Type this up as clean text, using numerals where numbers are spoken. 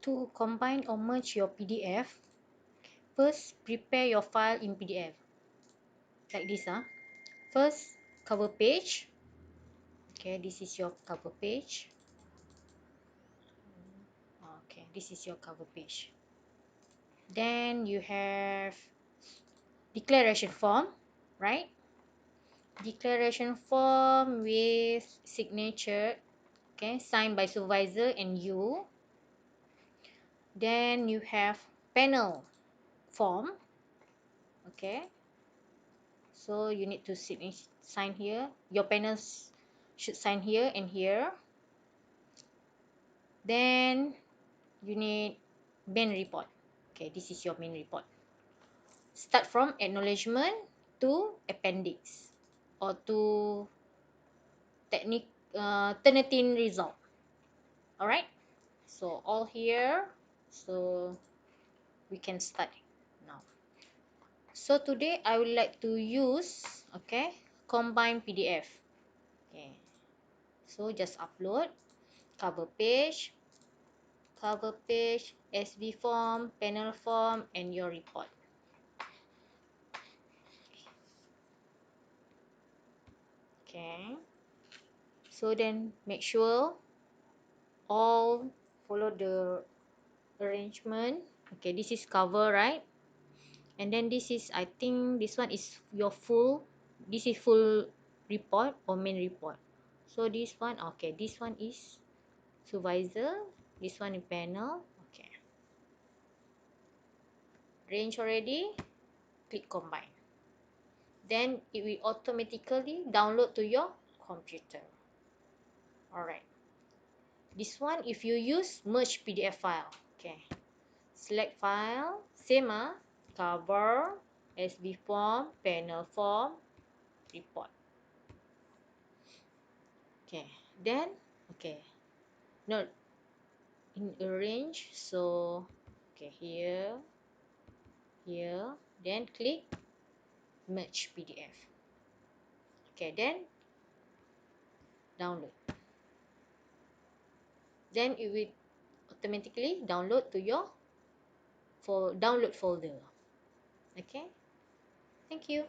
to combine or merge your PDF, first prepare your file in PDF. Like this. First, cover page. Okay, this is your cover page. Okay, this is your cover page. Then you have declaration form, right? Declaration form with signature, okay, signed by supervisor and you. Then you have panel form, okay, so you need to sign here. Your panels should sign here and here. Then you need main report. Okay, this is your main report. Start from acknowledgement to appendix or to Turnitin result. Alright, so all here, so we can start now. So today I would like to use, okay, combine PDF. Okay, so just upload cover page, SV form, panel form, and your report. Okay, so then make sure all follow the arrangement. Okay, this is cover, right? And then this is, I think this one is your full, this is full report or main report. So this one, okay, this one is supervisor, this one is panel. Okay, range already, click combine. Then it will automatically download to your computer. Alright, this one if you use merge PDF file. Okay, select file, same cover, SV form, panel form, report. Okay, then okay, no, in arrange, so okay, here, then click merge PDF. Okay, then download. Then it will automatically download to your download folder. Okay, thank you.